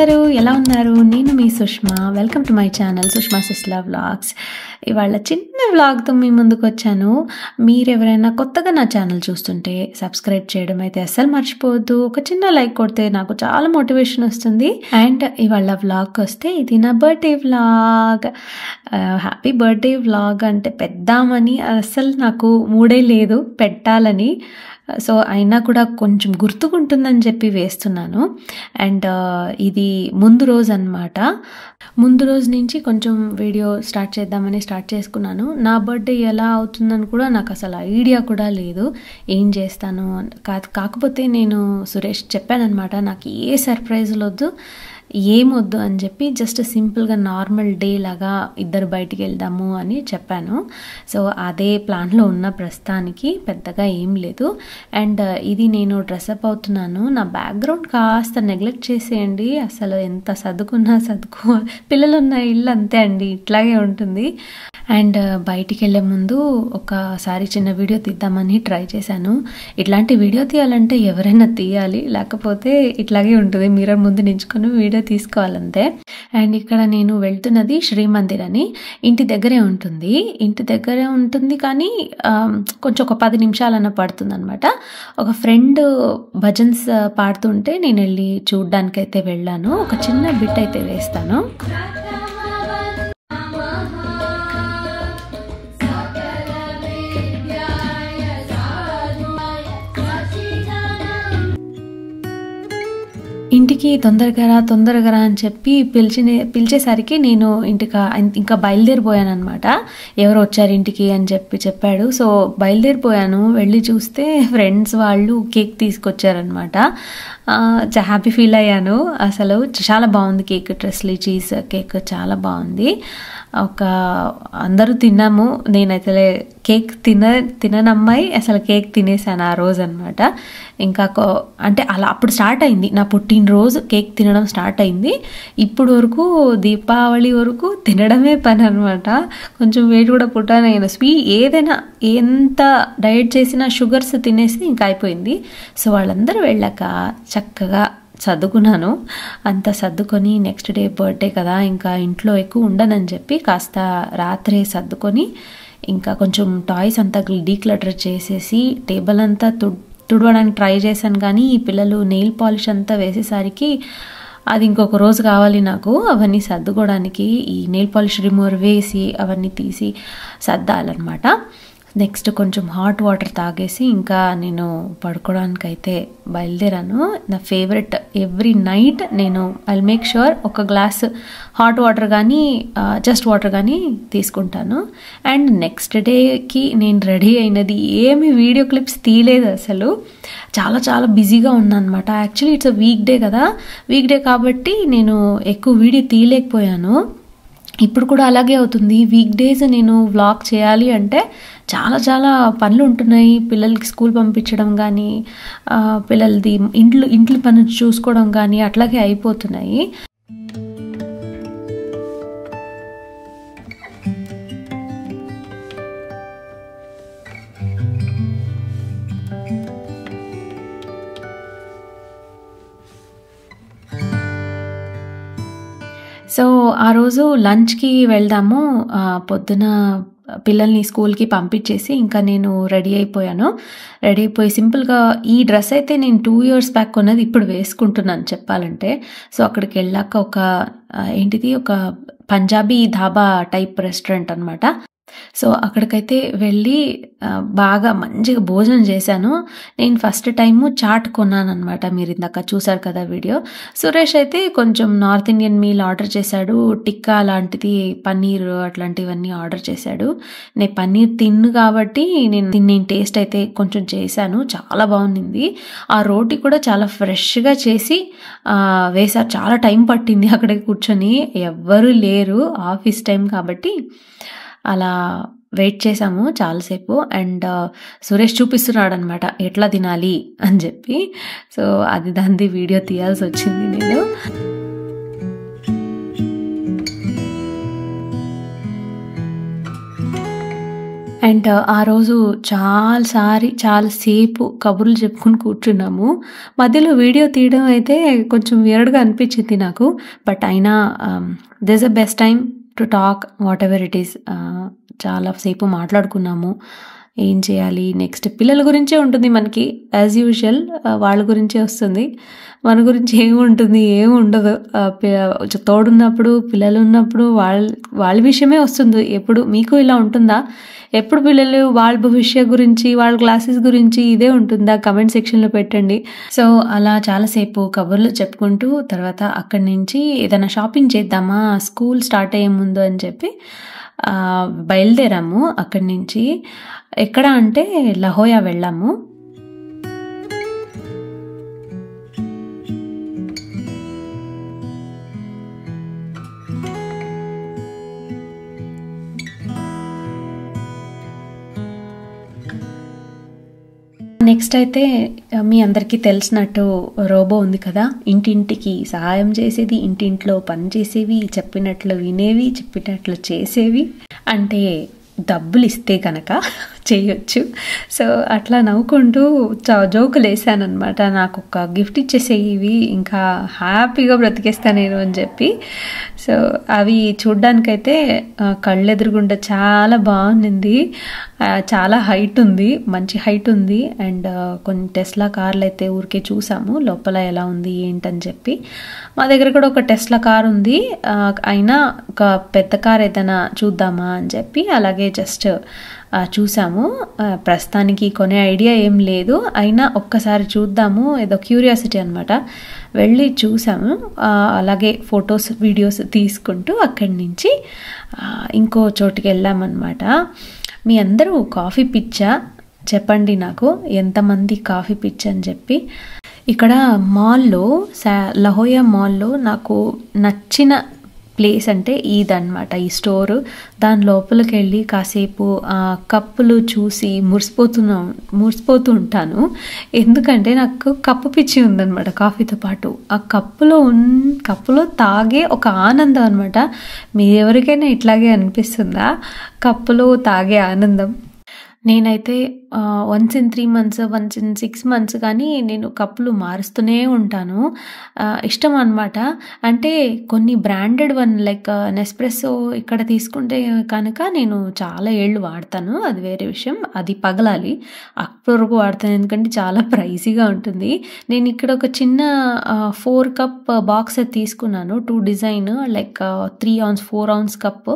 అందరూ ఎలా ఉన్నారు? నేను మీ Sushma. Welcome to my channel Sushma Sisla vlogs. ఇవాళ చిన్న వ్లాగ్తో మీ ముందుకు వచ్చాను. మీరెవరైనా కొత్తగా నా ఛానల్ చూస్తుంటే సబ్స్క్రైబ్ చేయడం అయితే అస్సలు మర్చిపోవద్దు. ఒక చిన్న లైక్ కొడితే నాకు చాలా మోటివేషన్ వస్తుంది. అండ్ ఇవాళ వ్లాగ్ వస్తే ఇది నా birthday vlog. Happy birthday vlog అంటే పెద్దామని అస్సలు నాకు మూడే లేదు పెట్టాలని. సో అయినా కూడా కొంచెం గుర్తుకుంటుందని చెప్పి వేస్తున్నాను. అండ్ ఇది ముందు రోజు అన్నమాట. ముందు రోజు నుంచి కొంచెం వీడియో స్టార్ట్ చేద్దామని స్టార్ట్ చేసుకున్నాను. నా బర్త్డే ఎలా అవుతుందని కూడా నాకు అసలు ఐడియా కూడా లేదు, ఏం చేస్తాను. కాకపోతే నేను సురేష్ చెప్పానమాట, నాకు ఏ సర్ప్రైజులు వద్దు, ఏమొద్దు అని చెప్పి జస్ట్ సింపుల్గా నార్మల్ డే లాగా ఇద్దరు బయటికి వెళ్దాము అని చెప్పాను. సో అదే ప్లాన్లో ఉన్న ప్రస్తుతానికి పెద్దగా ఏం లేదు. అండ్ ఇది నేను డ్రెస్అప్ అవుతున్నాను. నా బ్యాక్గ్రౌండ్ కాస్త నెగ్లెక్ట్ చేసేయండి. అసలు ఎంత సర్దుకున్నా పిల్లలు ఉన్న ఇల్లు అంతే అండి, ఇట్లాగే ఉంటుంది. అండ్ బయటికి వెళ్ళే ముందు ఒకసారి చిన్న వీడియో తీద్దామని ట్రై చేశాను. ఇట్లాంటి వీడియో తీయాలంటే ఎవరైనా తీయాలి, లేకపోతే ఇట్లాగే ఉంటుంది, మిర్రర్ ముందు నించుకొని వీడియో తీసుకోవాలంతే. అండ్ ఇక్కడ నేను వెళ్తున్నది శ్రీమందిర్ అని. ఇంటి దగ్గరే ఉంటుంది కానీ కొంచెం ఒక 10 నిమిషాలన్నా పడుతుంది అనమాట. ఒక ఫ్రెండ్ భజన్స్ పాడుతుంటే నేను వెళ్ళి చూడ్డానికైతే వెళ్ళాను. ఒక చిన్న బిట్ అయితే వేస్తాను. ఇంటికి తొందరగా అని చెప్పి పిలిచేసరికి నేను ఇంకా బయలుదేరిపోయాను అనమాట. ఎవరు వచ్చారు ఇంటికి అని చెప్పాడు. సో బయలుదేరిపోయాను. వెళ్ళి చూస్తే ఫ్రెండ్స్ వాళ్ళు కేక్ తీసుకొచ్చారనమాట. హ్యాపీ ఫీల్ అయ్యాను. అసలు చాలా బాగుంది కేక్. ట్రెస్లీ చీజ్ కేక్ చాలా బాగుంది. అందరూ తిన్నాము. నేనైతే కేక్ తిననమ్మాయి అసలు కేక్ తినేసాను ఆ రోజు అనమాట. ఇంకా అంటే అలా అప్పుడు స్టార్ట్ అయింది నా పుట్టినరోజు. కేక్ తినడం స్టార్ట్ అయింది. ఇప్పుడు వరకు దీపావళి వరకు తినడమే పని అనమాట. కొంచెం వెయిట్ కూడా పుట్టాను. ఏదైనా ఎంత డైట్ చేసినా షుగర్స్ తినేసి ఇంకా అయిపోయింది. సో వాళ్ళందరూ వెళ్ళాక చక్కగా సర్దుకున్నాను. అంత సర్దుకొని నెక్స్ట్ డే బర్త్డే కదా, ఇంకా ఇంట్లో ఎక్కువ ఉండనని చెప్పి కాస్త రాత్రే సర్దుకొని ఇంకా కొంచెం టాయ్స్ అంతా డీక్లటర్ చేసేసి టేబుల్ అంతా తుడవడానికి ట్రై చేశాను. కానీ ఈ పిల్లలు నెయిల్ పాలిష్ అంతా వేసేసరికి అది ఇంకొక రోజు కావాలి నాకు అవన్నీ సర్దుకోవడానికి. ఈ నెయిల్ పాలిష్ రిమూవర్ వేసి అవన్నీ తీసి సర్దాలన్నమాట. నెక్స్ట్ కొంచెం హాట్ వాటర్ తాగేసి ఇంకా నేను పడుకోవడానికైతే బయలుదేరాను. నా ఫేవరెట్ ఎవ్రీ నైట్ నేను ఐ మేక్ ష్యూర్ ఒక గ్లాస్ హాట్ వాటర్ కానీ జస్ట్ వాటర్ కానీ తీసుకుంటాను. అండ్ నెక్స్ట్ డేకి నేను రెడీ అయినది ఏమి వీడియో క్లిప్స్ తీయలేదు అసలు. చాలా బిజీగా ఉన్నాను అనమాట. యాక్చువల్లీ ఇట్స్ వీక్ డే కదా, వీక్ డే కాబట్టి నేను ఎక్కువ వీడియో తీయలేకపోయాను. ఇప్పుడు కూడా అలాగే అవుతుంది. వీక్ డేస్ నేను వ్లాగ్ చేయాలి అంటే చాలా పనులు ఉంటున్నాయి. పిల్లలకి స్కూల్ పంపించడం కానీ, పిల్లలది ఇంట్లో పని చూసుకోవడం కానీ అట్లాగే అయిపోతున్నాయి. సో ఆ రోజు లంచ్కి వెళ్దాము. పొద్దున పిల్లల్ని స్కూల్కి పంపించేసి ఇంకా నేను రెడీ అయిపోయి సింపుల్గా ఈ డ్రెస్ అయితే నేను 2 years బ్యాక్ కొన్నది, ఇప్పుడు వేసుకుంటున్నాను చెప్పాలంటే. సో అక్కడికి వెళ్ళాక ఒక పంజాబీ ధాబా టైప్ రెస్టారెంట్ అనమాట. సో అక్కడికైతే వెళ్ళి బాగా మంచిగా భోజనం చేశాను. నేను ఫస్ట్ టైము చాట్ కొన్నాను అనమాట. మీరు ఇందాక చూసారు కదా వీడియో. సురేష్ అయితే కొంచెం నార్త్ ఇండియన్ మీల్ ఆర్డర్ చేశాడు. టిక్కా లాంటిది, పన్నీర్ అట్లాంటివన్నీ ఆర్డర్ చేశాడు. నేను పన్నీర్ తిన్ను కాబట్టి నేను టేస్ట్ అయితే కొంచెం చేశాను. చాలా బాగుంది. ఆ రోటీ కూడా చాలా ఫ్రెష్గా చేసి వేశారు. చాలా టైం పట్టింది అక్కడే కూర్చొని, ఎవ్వరూ లేరు, ఆఫీస్ టైం కాబట్టి అలా వెయిట్ చేసాము చాలాసేపు. అండ్ సురేష్ చూపిస్తున్నాడు అనమాట ఎట్లా తినాలి అని చెప్పి. సో దాని వీడియో తీయాల్సి వచ్చింది నేను. అండ్ ఆ రోజు చాలాసేపు కబుర్లు చెప్పుకొని కూర్చున్నాము. మధ్యలో వీడియో తీయడం అయితే కొంచెం వియర్డ్‌గా అనిపించింది నాకు. బట్ అయినా this the best time to talk what ever it is. చాలా సేపు మాట్లాడుకున్నాము. ఏం చేయాలి నెక్స్ట్, పిల్లల గురించే ఉంటుంది మనకి యాజ్ యూజువల్. వాళ్ళ గురించే వస్తుంది, మన గురించి ఏముంటుంది, ఏమి ఉండదు. తోడున్నప్పుడు, పిల్లలు ఉన్నప్పుడు వాళ్ళ విషయమే వస్తుంది. ఎప్పుడు మీకు ఇలా ఉంటుందా? ఎప్పుడు పిల్లలు వాళ్ళ భవిష్య గురించి, వాళ్ళ క్లాసెస్ గురించి ఇదే ఉంటుందా? కమెంట్ సెక్షన్లో పెట్టండి. సో అలా చాలాసేపు కబుర్లు చెప్పుకుంటూ తర్వాత అక్కడి నుంచి ఏదైనా షాపింగ్ చేద్దామా స్కూల్ స్టార్ట్ అయ్యే ముందు అని చెప్పి బయలుదేరాము. అక్కడి నుంచి ఎక్కడ అంటే లహోయా వెళ్ళాము. నెక్స్ట్ అయితే మీ అందరికీ తెలిసినట్టు రోబో ఉంది కదా, ఇంటింటికి సహాయం చేసేది, ఇంటింట్లో పని చేసేవి, చెప్పినట్లు వినేవి, చెప్పినట్లు చేసేవి. అంటే డబ్బులు ఇస్తే కనుక చేయొచ్చు. సో అట్లా నవ్వుకుంటూ జోకులు వేసానమాట. నాకు ఒక గిఫ్ట్ ఇచ్చేసేవి, ఇంకా హ్యాపీగా బ్రతికేస్తాను నేను అని చెప్పి. సో అవి చూడ్డానికైతే కళ్ళెదురుగుండా చాలా బాగుంది. చాలా హైట్ ఉంది, మంచి హైట్ ఉంది. అండ్ కొన్ని టెస్లా కార్లు అయితే ఊరికే చూసాము లోపల ఎలా ఉంది ఏంటని చెప్పి. మా దగ్గర కూడా ఒక టెస్లా కార్ ఉంది, అయినా ఒక పెద్ద కార్ ఏదైనా చూద్దామా అని చెప్పి అలాగే జస్ట్ చూసాము. ప్రస్తుతానికి కొనే ఐడియా ఏం లేదు, అయినా ఒక్కసారి చూద్దాము, ఏదో క్యూరియాసిటీ అనమాట. వెళ్ళి చూసాము. అలాగే ఫొటోస్ వీడియోస్ తీసుకుంటూ అక్కడి నుంచి ఇంకో చోటుకి వెళ్ళామన్నమాట. మీ అందరూ కాఫీ పిచ్చా? చెప్పండి నాకు, ఎంతమంది కాఫీ పిచ్చ అని చెప్పి. ఇక్కడ మాల్లో, లహోయా మాల్లో నాకు నచ్చిన ప్లేస్ అంటే ఇదన్నమాట, ఈ స్టోరు. దాని లోపలికి వెళ్ళి కాసేపు కప్పులు చూసి మురిసిపోతూ ఉంటాను. ఎందుకంటే నాకు కప్పు పిచ్చి ఉందన్నమాట కాఫీతో పాటు. ఆ కప్పులో తాగే ఒక ఆనందం అనమాట. మీ ఎవరికైనా ఇట్లాగే అనిపిస్తుందా? కప్పులో తాగే ఆనందం. నేనైతే once in 3 months, once in 6 months కానీ నేను కప్పులు మారుస్తూనే ఉంటాను. ఇష్టం అనమాట. అంటే కొన్ని బ్రాండెడ్ వన్ లైక్ నెస్ప్రెస్సో ఇక్కడ తీసుకుంటే కనుక నేను చాలా ఏళ్ళు వాడతాను, అది వేరే విషయం. అది పగలాలి, అప్పటి వరకు వాడతాను ఎందుకంటే చాలా ప్రైజీగా ఉంటుంది. నేను ఇక్కడ ఒక చిన్న 4 cup బాక్స్ తీసుకున్నాను, 2 design like 3 ounce 4 ounce cup.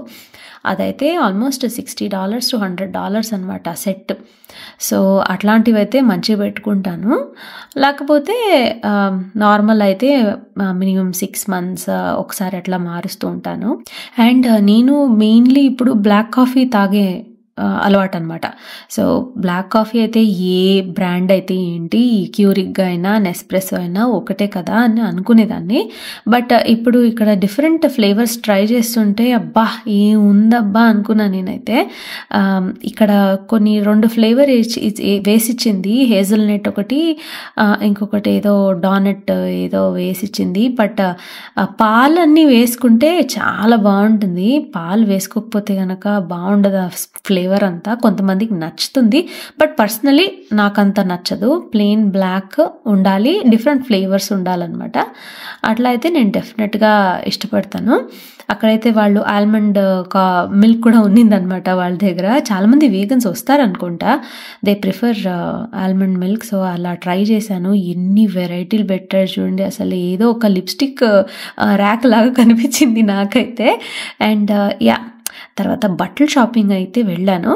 అదైతే ఆల్మోస్ట్ $60 to $100 అనమాట సెట్. సో అట్లాంటివి అయితే మంచిగా పెట్టుకుంటాను. లేకపోతే నార్మల్ అయితే మినిమం 6 months ఒకసారి అట్లా మారుస్తూ ఉంటాను. అండ్ నేను మెయిన్లీ ఇప్పుడు బ్లాక్ కాఫీ తాగే అలవాటు అనమాట. సో బ్లాక్ కాఫీ అయితే ఏ బ్రాండ్ అయితే ఏంటి, క్యూరిగ్గా అయినా నెస్ప్రెస్సో అయినా ఒకటే కదా అని అనుకునేదాన్ని. బట్ ఇప్పుడు ఇక్కడ డిఫరెంట్ ఫ్లేవర్స్ ట్రై చేస్తుంటే అబ్బా ఏముందబ్బా అనుకున్నా నేనైతే. ఇక్కడ కొన్ని 2 ఫ్లేవర్ వేసిచ్చింది, హేజల్నట్ ఒకటి, ఇంకొకటి ఏదో డానట్ ఏదో వేసిచ్చింది. బట్ పాలన్నీ వేసుకుంటే చాలా బాగుంటుంది, పాలు వేసుకోకపోతే కనుక బాగుండదు ఆ ఫ్లేవర్ అంతా. కొంతమందికి నచ్చుతుంది, బట్ పర్సనలీ నాకు అంత నచ్చదు. ప్లెయిన్ బ్లాక్ ఉండాలి, డిఫరెంట్ ఫ్లేవర్స్ ఉండాలన్నమాట. అట్లా అయితే నేను డెఫినెట్గా ఇష్టపడతాను. అక్కడైతే వాళ్ళు ఆల్మండ్ మిల్క్ కూడా ఉన్నిందనమాట వాళ్ళ దగ్గర. చాలామంది వీగన్స్ వస్తారనుకుంటా, they prefer almond milk. So అలా ట్రై చేశాను. ఎన్ని వెరైటీలు పెట్టారు చూడండి, అసలు ఏదో ఒక లిప్స్టిక్ ర్యాక్ లాగా కనిపించింది నాకైతే. అండ్ తర్వాత బట్టల షాపింగ్ అయితే వెళ్ళాను.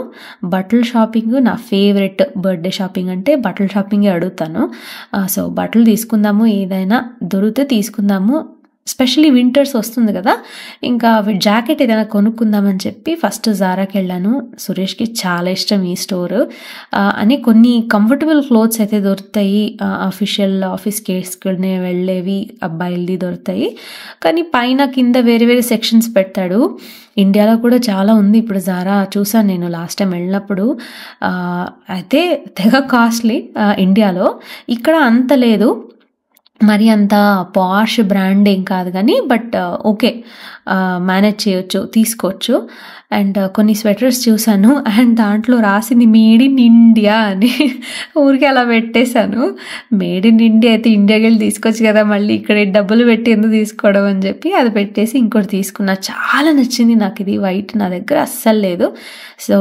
బట్టల షాపింగ్ నా ఫేవరెట్. బర్త్డే షాపింగ్ అంటే బట్టల షాపింగే అడుగుతాను. సో బట్టలు తీసుకుందాము, ఏదైనా దొరికితే తీసుకుందాము. స్పెషల్లీ వింటర్స్ వస్తుంది కదా, ఇంకా జాకెట్ ఏదైనా కొనుక్కుందామని చెప్పి ఫస్ట్ జారాకి వెళ్ళాను. సురేష్కి చాలా ఇష్టం ఈ స్టోర్ అని. కొన్ని కంఫర్టబుల్ క్లోత్స్ అయితే దొరుకుతాయి, అఫీషియల్ ఆఫీస్కి వేసుకునే వెళ్ళేవి అబ్బాయిలది దొరుకుతాయి. కానీ పైన కింద వేరే వేరే సెక్షన్స్ పెడతాడు. ఇండియాలో కూడా చాలా ఉంది ఇప్పుడు జారా, చూసాను నేను లాస్ట్ టైం వెళ్ళినప్పుడు. అయితే తెగ కాస్ట్లీ ఇండియాలో, ఇక్కడ అంత లేదు. మరి అంత పాష్ బ్రాండ్ ఏం కాదు కానీ బట్ ఓకే, మేనేజ్ చేయొచ్చు, తీసుకోవచ్చు. అండ్ కొన్ని స్వెటర్స్ చూసాను అండ్ దాంట్లో రాసింది మేడ్ ఇన్ ఇండియా అని. ఊరికే అలా పెట్టేశాను. మేడ్ ఇన్ ఇండియా అయితే ఇండియాకి వెళ్ళి తీసుకోవచ్చు కదా, మళ్ళీ ఇక్కడ డబ్బులు పెట్టి ఎందుకు తీసుకోవడం అని చెప్పి అది పెట్టేసి ఇంకోటి తీసుకున్నా. చాలా నచ్చింది నాకు ఇది. వైట్ నా దగ్గర అస్సలు లేదు. సో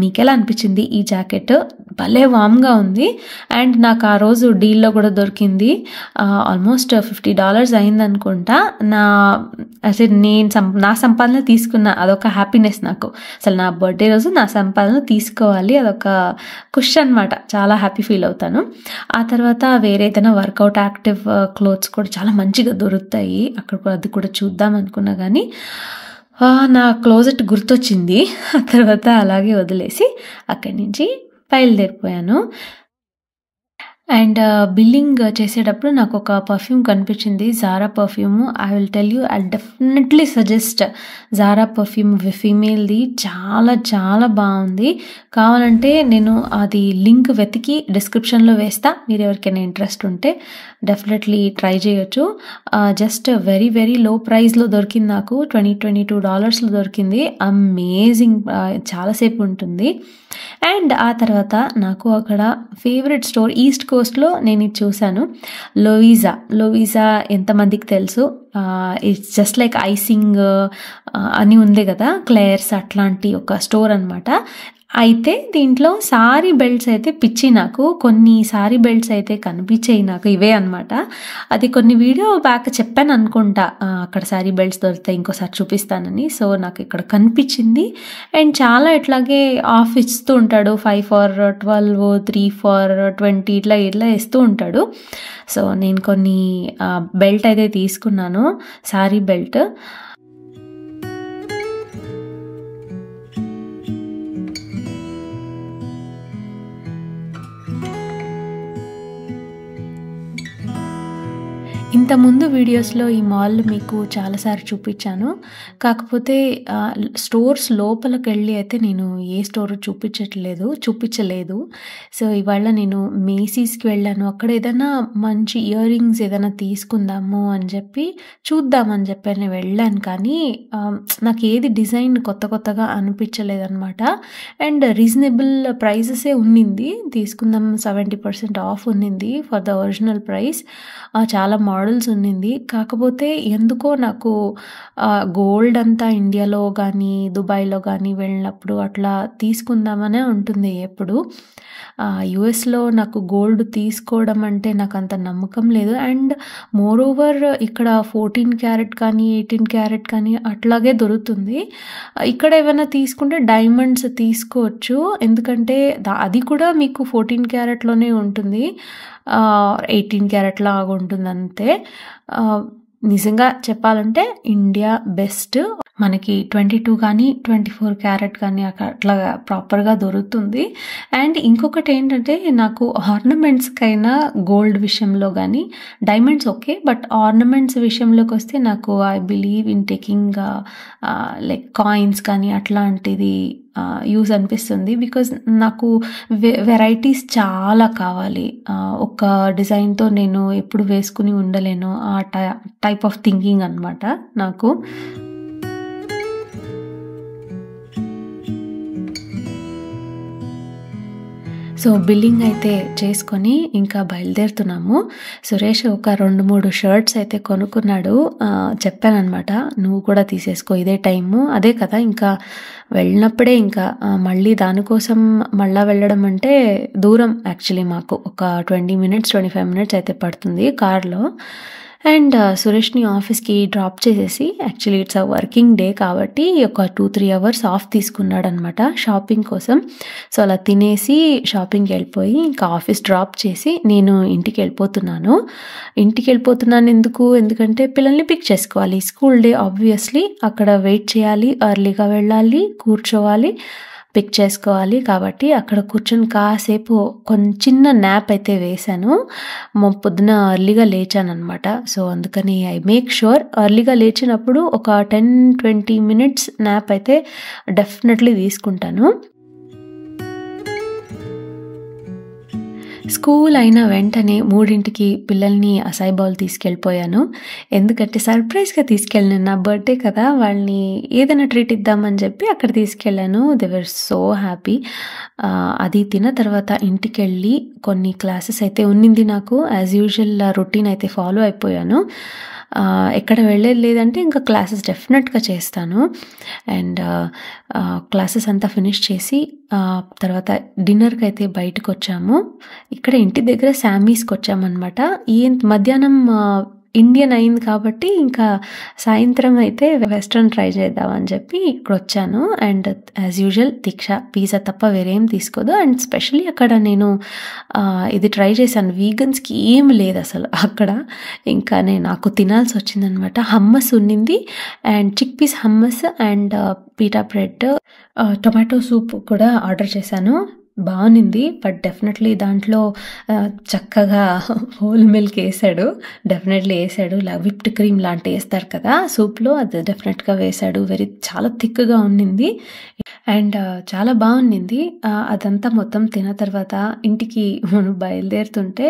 మీకు ఎలా అనిపించింది ఈ జాకెట్? భలే వామ్గా ఉంది. అండ్ నాకు ఆ రోజు డీల్లో కూడా దొరికింది. ఆల్మోస్ట్ $50 అయింది అనుకుంటా. అసలు నేను నా సంపాదన తీసుకున్నా, అదొక హ్యాపీనెస్ నాకు. అసలు నా బర్త్డే రోజు నా సంపాదన తీసుకోవాలి, అదొక ఖుష్ అనమాట. చాలా హ్యాపీ ఫీల్ అవుతాను. ఆ తర్వాత వేరే ఏదైనా వర్కౌట్ యాక్టివ్ క్లోత్స్ కూడా చాలా మంచిగా దొరుకుతాయి అక్కడ, అది కూడా చూద్దాం అనుకున్నా కానీ నా క్లోజెట్ గుర్తొచ్చింది. ఆ తర్వాత అలాగే వదిలేసి అక్కడి నుంచి బయలుదేరిపోయాను. అండ్ బిల్లింగ్ చేసేటప్పుడు నాకు ఒక పర్ఫ్యూమ్ కనిపించింది, Zara perfume. I will tell you, I definitely suggest Zara perfume ఫీమేల్ది. చాలా చాలా బాగుంది. కావాలంటే నేను అది లింక్ వెతికి డిస్క్రిప్షన్లో వేస్తా. మీరు ఎవరికైనా ఇంట్రెస్ట్ ఉంటే డెఫినెట్లీ ట్రై చేయొచ్చు. జస్ట్ వెరీ వెరీ లో ప్రైస్లో దొరికింది నాకు. $22 దొరికింది. అమేజింగ్, చాలాసేపు ఉంటుంది. అండ్ ఆ తర్వాత నాకు అక్కడ ఫేవరెట్ స్టోర్ ఈస్ట్ కోస్ట్లో నేను ఇది చూశాను. లోవిజా ఎంతమందికి తెలుసు? ఇట్స్ జస్ట్ లైక్ ఐసింగ్ అని ఉంది కదా, క్లేయర్స్ అట్లాంటి ఒక స్టోర్ అనమాట. అయితే దీంట్లో సారీ బెల్ట్స్ అయితే పిచ్చి నాకు. కొన్ని సారీ బెల్ట్స్ అయితే కనిపించాయి నాకు, ఇవే అనమాట. అది కొన్ని వీడియో బ్యాక్ చెప్పాను అనుకుంటా, అక్కడ సారీ బెల్ట్స్ దొరుకుతాయి, ఇంకోసారి చూపిస్తానని. సో నాకు ఇక్కడ కనిపించింది. అండ్ చాలా ఇట్లాగే ఆఫ్ ఇస్తూ ఉంటాడు, 5 for $12, 3 for $20 ఇట్లా ఇస్తూ ఉంటాడు. సో నేను కొన్ని బెల్ట్ అయితే తీసుకున్నాను, సారీ బెల్ట్. ఇంతకుముందు వీడియోస్లో ఈ మాల్ మీకు చాలాసార్లు చూపించాను. కాకపోతే స్టోర్స్ లోపలికి వెళ్ళి అయితే నేను ఏ స్టోర్ చూపించలేదు. సో ఇవాళ నేను మేసీస్కి వెళ్ళాను. అక్కడ ఏదైనా మంచి ఇయర్ రింగ్స్ ఏదైనా తీసుకుందాము అని చెప్పి చూద్దామని చెప్పి నేను వెళ్ళాను. కానీ నాకు ఏది డిజైన్ కొత్తగా అనిపించలేదన్నమాట. అండ్ రీజనబుల్ ప్రైజెసే ఉన్నింది. తీసుకుందాం 70% ఆఫ్ ఉన్నింది ఫర్ ద ఒరిజినల్ ప్రైస్. చాలా మోడల్స్ ఉన్నింది. కాకపోతే ఎందుకో నాకు గోల్డ్ అంతా ఇండియాలో కానీ దుబాయ్లో కానీ వెళ్ళినప్పుడు అట్లా తీసుకుందామనే ఉంటుంది ఎప్పుడు. యుఎస్లో నాకు గోల్డ్ తీసుకోవడం అంటే నాకు అంత నమ్మకం లేదు. అండ్ మోర్ ఓవర్ ఇక్కడ 14 క్యారెట్ కానీ 18 క్యారెట్ కానీ అట్లాగే దొరుకుతుంది. ఇక్కడ ఏమైనా తీసుకుంటే డైమండ్స్ తీసుకోవచ్చు, ఎందుకంటే అది కూడా మీకు 14 క్యారెట్లోనే ఉంటుంది, 18 క్యారెట్ లాగా ఉంటుంది అంతే. నిజంగా చెప్పాలంటే ఇండియా బెస్ట్. మనకి 22 కానీ 24 క్యారెట్ కానీ అట్లా ప్రాపర్గా దొరుకుతుంది. అండ్ ఇంకొకటి ఏంటంటే నాకు ఆర్నమెంట్స్కైనా గోల్డ్ విషయంలో కానీ, డైమండ్స్ ఓకే, బట్ ఆర్నమెంట్స్ విషయంలోకి వస్తే నాకు I believe in taking like coins కానీ అట్లాంటిది యూజ్ అనిపిస్తుంది. బికాజ్ నాకు వెరైటీస్ చాలా కావాలి. ఒక డిజైన్తో నేను ఎప్పుడు వేసుకుని ఉండలేను, ఆ టైప్ ఆఫ్ థింకింగ్ అనమాట నాకు. సో బిల్లింగ్ అయితే చేసుకొని ఇంకా బయలుదేరుతున్నాము. సురేష్ ఒక 2-3 షర్ట్స్ అయితే కొనుక్కున్నాడు. చెప్పానమాట, నువ్వు కూడా తీసేసుకో, ఇదే టైము, అదే కదా ఇంకా వెళ్ళినప్పుడే ఇంకా మళ్ళీ దానికోసం మళ్ళీ వెళ్ళడం అంటే దూరం. యాక్చువల్లీ మాకు ఒక 20 minutes 25 minutes అయితే పడుతుంది కార్లో. అండ్ సురేష్ని ఆఫీస్కి డ్రాప్ చేసేసి, actually it's a working day కాబట్టి ఒక 2-3 hours ఆఫ్ తీసుకున్నాడు అనమాట షాపింగ్ కోసం. సో అలా తినేసి షాపింగ్కి వెళ్ళిపోయి ఇంకా ఆఫీస్ డ్రాప్ చేసి నేను ఇంటికి వెళ్ళిపోతున్నాను. ఎందుకంటే పిల్లల్ని పిక్ చేసుకోవాలి. స్కూల్ డే ఆబ్వియస్లీ, అక్కడ వెయిట్ చేయాలి, ఎర్లీగా వెళ్ళాలి, కూర్చోవాలి, పిక్ చేసుకోవాలి. కాబట్టి అక్కడ కూర్చొని కాసేపు చిన్న న్యాప్ అయితే వేశాను. పొద్దున ఎర్లీగా లేచాను అనమాట. సో అందుకని ఐ మేక్ షూర్ ఎర్లీగా లేచినప్పుడు ఒక 10-20 minutes న్యాప్ అయితే డెఫినెట్లీ తీసుకుంటాను. స్కూల్ అయిన వెంటనే 3కి పిల్లల్ని అసాయి బౌల్ తీసుకెళ్ళిపోయాను. ఎందుకంటే సర్ప్రైజ్‌గా తీసుకెళ్ళాను. నా బర్త్‌డే కదా! వాళ్ళని ఏదైనా ట్రీట్ ఇద్దామని చెప్పి అక్కడ తీసుకెళ్ళాను. They were so happy. అది తిన్న తర్వాత ఇంటికెళ్ళి కొన్ని క్లాసెస్ అయితే ఉన్నింది నాకు. యాజ్ యూజువల్ రొటీన్ అయితే ఫాలో అయిపోయాను. ఎక్కడ వెళ్ళేది లేదంటే ఇంకా క్లాసెస్ డెఫినెట్‌గా చేస్తాను. అండ్ క్లాసెస్ అంతా ఫినిష్ చేసి తర్వాత డిన్నర్‌కైతే బయటకొచ్చాము. ఇక్కడ ఇంటి దగ్గర శామీస్‌కొచ్చామనమాట. మధ్యాహ్నం ఇండియన్ అయింది కాబట్టి ఇంకా సాయంత్రం అయితే వెస్టర్న్ ట్రై చేద్దామని చెప్పి ఇక్కడొచ్చాను. And as usual Diksha pizza తప్ప వేరేం తీసుకోదు. అండ్ స్పెషల్లీ అక్కడ నేను ఇది ట్రై చేశాను. వీగన్స్‌కి ఏం లేదసలు అక్కడ. ఇంకా నాకు తినాల్సి వచ్చిందనమాట. హమ్మస్ ఉన్నింది and chick peas hummus and pita bread, tomato soup కూడా ఆర్డర్ చేశాను. బావునింది. బట్ డెఫినెట్‌లీ దాంట్లో చక్కగా హోల్ మిల్క్ ఏసాడు. డెఫినెట్‌లీ ఏసాడు. విప్డ్ క్రీమ్ లాంటివి ఏస్తారు కదా! సూప్‌లో అది డెఫినెట్‌గా వేశాడు. చాలా థిక్‌గా ఉన్నింది. అండ్ చాలా బావున్నింది. అదంతా మొత్తం తిన్న తర్వాత ఇంటికి మనం బయలుదేరుతుంటే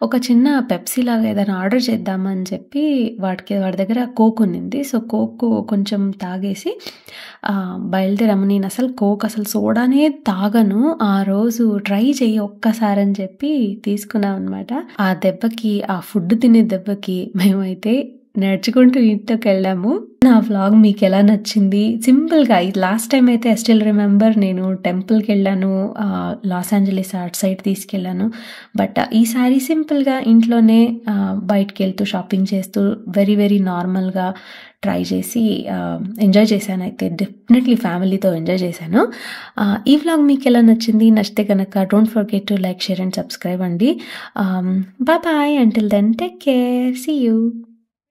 ఒక చిన్న పెప్సీ లాగా ఏదైనా ఆర్డర్ చేద్దామని చెప్పి వాడి దగ్గర కోక్ ఉన్నింది. సో, కోక్ కొంచెం తాగేసి బయలుదేరాము. నేనసలు కోక్ అసలు సోడానే తాగను. ఆ రోజు ట్రై చెయ్యి ఒక్కసారని చెప్పి తీసుకున్నామనమాట. ఆ దెబ్బకి, ఆ ఫుడ్ తినే దెబ్బకి మేమైతే నడుచుకుంటూ ఇంట్లోకెళ్ళాము. నా వ్లాగ్ మీకెలా నచ్చింది? సింపుల్‌గా లాస్ట్ టైమ్ అయితే ఐ స్టిల్ రిమెంబర్ నేను టెంపుల్‌కెళ్ళాను. లాస్ ఏంజలీస్ అటు సైడ్ తీసుకెళ్ళాను. బట్ ఈసారి సింపుల్‌గా ఇంట్లోనే బయటికెళ్తూ షాపింగ్ చేస్తూ వెరీ వెరీ నార్మల్‌గా ట్రై చేసి ఎంజాయ్ చేశానయితే. డెఫినెట్‌లీ ఫ్యామిలీతో ఎంజాయ్ చేశాను. ఈ వ్లాగ్ మీకెలా నచ్చింది? నచ్చితే గనక don't forget to like, share and subscribe అండి. Bye bye. Until then take care. See you.